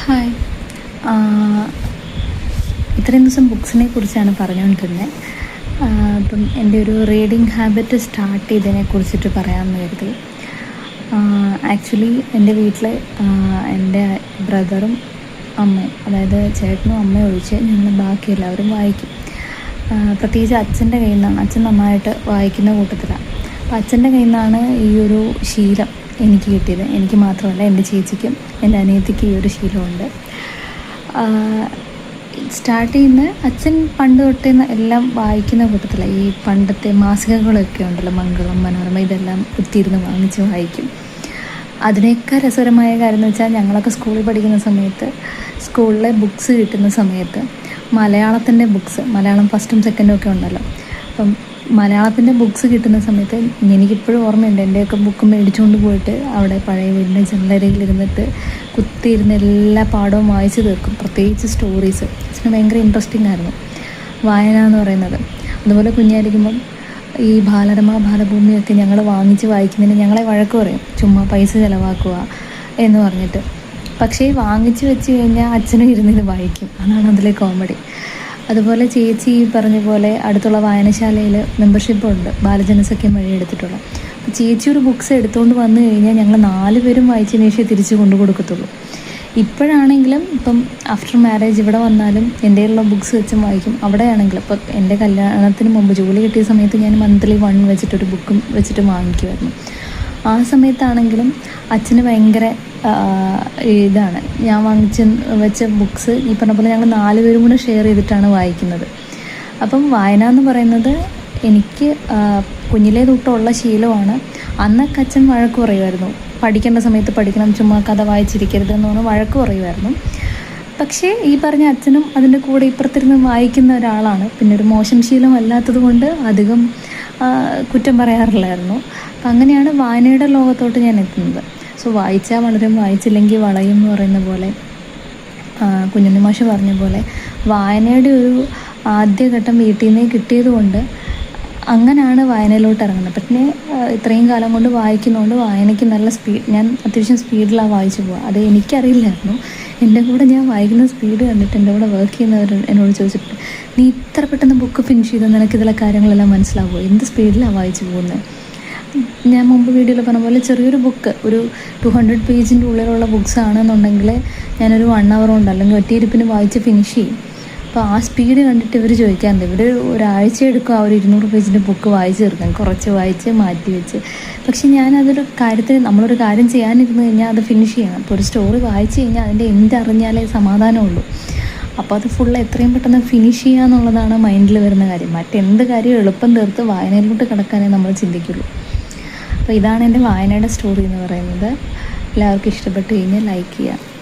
Hi. ഇത്രയും ദിവസം ബുക്സിനെ കുറിച്ചാണ് പറഞ്ഞുകൊണ്ടിരുന്നത്. അപ്പം എൻ്റെ ഒരു റീഡിങ് ഹാബിറ്റ് സ്റ്റാർട്ട് ചെയ്തതിനെ കുറിച്ചിട്ട് പറയാമെന്ന് കരുതി. ആക്ച്വലി എൻ്റെ വീട്ടിൽ എൻ്റെ ബ്രദറും അമ്മയും, അതായത് ചേട്ടനും അമ്മയും ഒഴിച്ച് ഞങ്ങൾ ബാക്കി എല്ലാവരും വായിക്കും. പ്രത്യേകിച്ച് അച്ഛൻ്റെ കയ്യിൽ നിന്നാണ്. അച്ഛൻ നന്നായിട്ട് വായിക്കുന്ന കൂട്ടത്തിലാണ്. അപ്പോൾ അച്ഛൻ്റെ കയ്യിൽ നിന്നാണ് ഈ ഒരു ശീലം എനിക്ക് കിട്ടിയത്. എനിക്ക് മാത്രമല്ല, എൻ്റെ ചേച്ചിക്കും എൻ്റെ അനിയത്തിക്കും ഈ ഒരു ശീലമുണ്ട്. സ്റ്റാർട്ട് ചെയ്യുന്ന അച്ഛൻ പണ്ട് തൊട്ടേ എല്ലാം വായിക്കുന്ന കൂട്ടത്തിലാണ്. ഈ പണ്ടത്തെ മാസികകളൊക്കെ ഉണ്ടല്ലോ, മംഗളം, മനോരമ, ഇതെല്ലാം കുത്തിയിരുന്ന് വാങ്ങിച്ച് വായിക്കും. അതിനേക്കാൾ രസകരമായ കാര്യം എന്ന് വെച്ചാൽ, ഞങ്ങളൊക്കെ സ്കൂളിൽ പഠിക്കുന്ന സമയത്ത് സ്കൂളിലെ ബുക്സ് കിട്ടുന്ന സമയത്ത് മലയാളത്തിൻ്റെ ബുക്സ്, മലയാളം ഫസ്റ്റും സെക്കൻഡും ഒക്കെ ഉണ്ടല്ലോ, അപ്പം മലയാളത്തിൻ്റെ ബുക്സ് കിട്ടുന്ന സമയത്ത് എനിക്കിപ്പോഴും ഓർമ്മയുണ്ട്. എൻ്റെയൊക്കെ ബുക്ക് മേടിച്ചുകൊണ്ട് പോയിട്ട് അവിടെ പഴയ വീടിൻ്റെ ജനലരിയിലിരുന്നിട്ട് കുത്തിയിരുന്ന് എല്ലാ പാഠവും വായിച്ച് തീർക്കും. പ്രത്യേകിച്ച് സ്റ്റോറീസ് അച്ഛന് ഭയങ്കര ഇൻട്രസ്റ്റിംഗ് ആയിരുന്നു വായന എന്ന് പറയുന്നത്. അതുപോലെ കുഞ്ഞായിരിക്കുമ്പം ഈ ബാലരമ, ബാലഭൂമിയൊക്കെ ഞങ്ങൾ വാങ്ങിച്ച് വായിക്കുന്നതിന് ഞങ്ങളെ വഴക്ക് പറയും, ചുമ്മാ പൈസ ചിലവാക്കുക എന്ന് പറഞ്ഞിട്ട്. പക്ഷേ വാങ്ങിച്ച് വെച്ച് കഴിഞ്ഞാൽ അച്ഛനും ഇരുന്നിത് വായിക്കും. അതാണ് അതിലെ കോമഡി. അതുപോലെ ചേച്ചി പറഞ്ഞ പോലെ അടുത്തുള്ള വായനശാലയിൽ മെമ്പർഷിപ്പുണ്ട്, ബാലജനസഖ്യം വഴി എടുത്തിട്ടുള്ള. അപ്പോൾ ചേച്ചി ഒരു ബുക്സ് എടുത്തുകൊണ്ട് വന്നു കഴിഞ്ഞാൽ ഞങ്ങൾ 4 പേരും വായിച്ചതിന് ശേഷം തിരിച്ച് കൊണ്ടു കൊടുക്കത്തുള്ളൂ. ഇപ്പോഴാണെങ്കിലും ഇപ്പം ആഫ്റ്റർ മാരേജ് ഇവിടെ വന്നാലും എൻ്റെ ഉള്ള ബുക്സ് വെച്ചും വായിക്കും. അവിടെയാണെങ്കിലും ഇപ്പോൾ എൻ്റെ കല്യാണത്തിന് മുമ്പ് ജോലി കിട്ടിയ സമയത്ത് ഞാൻ മന്ത്ലി 1 വെച്ചിട്ടൊരു ബുക്കും വെച്ചിട്ട് വാങ്ങിക്കുമായിരുന്നു. ആ സമയത്താണെങ്കിലും അച്ഛന് ഭയങ്കര ഇതാണ്, ഞാൻ വെച്ച ബുക്സ് ഈ പറഞ്ഞ പോലെ ഞങ്ങൾ 4 പേരും കൂടെ ഷെയർ ചെയ്തിട്ടാണ് വായിക്കുന്നത്. അപ്പം വായന എന്ന് പറയുന്നത് എനിക്ക് കുഞ്ഞിലേ തൊട്ടുള്ള ശീലമാണ്. അന്നൊക്കെ അച്ഛൻ വഴക്ക് പറയുമായിരുന്നു, പഠിക്കേണ്ട സമയത്ത് പഠിക്കണം, ചുമ്മാ കഥ വായിച്ചിരിക്കരുത് എന്ന് പറഞ്ഞ് വഴക്ക് പറയുമായിരുന്നു. പക്ഷേ ഈ പറഞ്ഞ അച്ഛനും അതിൻ്റെ കൂടെ ഇപ്പുറത്തിരുന്ന് വായിക്കുന്ന ഒരാളാണ്. പിന്നെ ഒരു മോശം ശീലം അല്ലാത്തത് കൊണ്ട് അധികം കുറ്റം പറയാറില്ലായിരുന്നു. അപ്പം അങ്ങനെയാണ് വായനയുടെ ലോകത്തോട്ട് ഞാൻ എത്തുന്നത്. സോ വായിച്ചാൽ വളരും, വായിച്ചില്ലെങ്കിൽ വളയും എന്ന് പറയുന്ന പോലെ, കുഞ്ഞുണ്ണി മാഷ് പറഞ്ഞ പോലെ വായനയുടെ ഒരു ആദ്യഘട്ടം വീട്ടിൽ നിന്ന് കിട്ടിയത് കൊണ്ട് അങ്ങനെയാണ് വായനയിലോട്ട് ഇറങ്ങുന്നത്. പിന്നെ ഇത്രയും കാലം കൊണ്ട് വായിക്കുന്നതുകൊണ്ട് വായനയ്ക്ക് നല്ല ഞാൻ അത്യാവശ്യം സ്പീഡിലാണ് വായിച്ചു പോവുക. അത് എനിക്കറിയില്ലായിരുന്നു. എൻ്റെ കൂടെ ഞാൻ വായിക്കുന്ന സ്പീഡ് കണ്ടിട്ട് എൻ്റെ കൂടെ വർക്ക് ചെയ്യുന്നവർ എന്നോട് ചോദിച്ചിട്ടുണ്ട്, നീ ഇത്ര പെട്ടെന്ന് ബുക്ക് ഫിനിഷ് ചെയ്താൽ നിനക്കിതിലെ കാര്യങ്ങളെല്ലാം മനസ്സിലാവുമോ, എന്ത് സ്പീഡിലാണ് വായിച്ചു പോകുന്നത്. ഞാൻ മുമ്പ് വീഡിയോയിൽ പറഞ്ഞ പോലെ ചെറിയൊരു ബുക്ക്, ഒരു 200 പേജിൻ്റെ ഉള്ളിലുള്ള ബുക്സ് ആണെന്നുണ്ടെങ്കിൽ ഞാനൊരു 1 hour കൊണ്ട് അല്ലെങ്കിൽ ഒറ്റയിരിപ്പിന് വായിച്ച് ഫിനിഷ് ചെയ്യും. അപ്പോൾ ആ സ്പീഡ് കണ്ടിട്ട് ഇവർ ചോദിക്കാറുണ്ട്, ഇവർ ഒരാഴ്ച എടുക്കും ആ ഒരു 200 പേജിൻ്റെ ബുക്ക് വായിച്ച് തീർക്കാൻ, കുറച്ച് വായിച്ച് മാറ്റി വെച്ച്. പക്ഷേ ഞാനതൊരു കാര്യത്തിന്, നമ്മളൊരു കാര്യം ചെയ്യാനിരുന്ന് കഴിഞ്ഞാൽ അത് ഫിനിഷ് ചെയ്യണം. ഇപ്പോൾ ഒരു സ്റ്റോറി വായിച്ച് കഴിഞ്ഞാൽ അതിൻ്റെ എൻഡ് അറിഞ്ഞാലേ സമാധാനമുള്ളൂ. അപ്പോൾ അത് ഫുള്ള് എത്രയും പെട്ടെന്ന് ഫിനിഷ് ചെയ്യുക എന്നുള്ളതാണ് മൈൻഡിൽ വരുന്ന കാര്യം. മറ്റെന്ത് കാര്യം എളുപ്പം തീർത്ത് വായനയിലോട്ട് കിടക്കാനേ നമ്മൾ ചിന്തിക്കുള്ളൂ. അപ്പോൾ ഇതാണ് എൻ്റെ വായനയുടെ സ്റ്റോറി എന്ന് പറയുന്നത്. എല്ലാവർക്കും ഇഷ്ടപ്പെട്ട് കഴിഞ്ഞാൽ ലൈക്ക് ചെയ്യുക.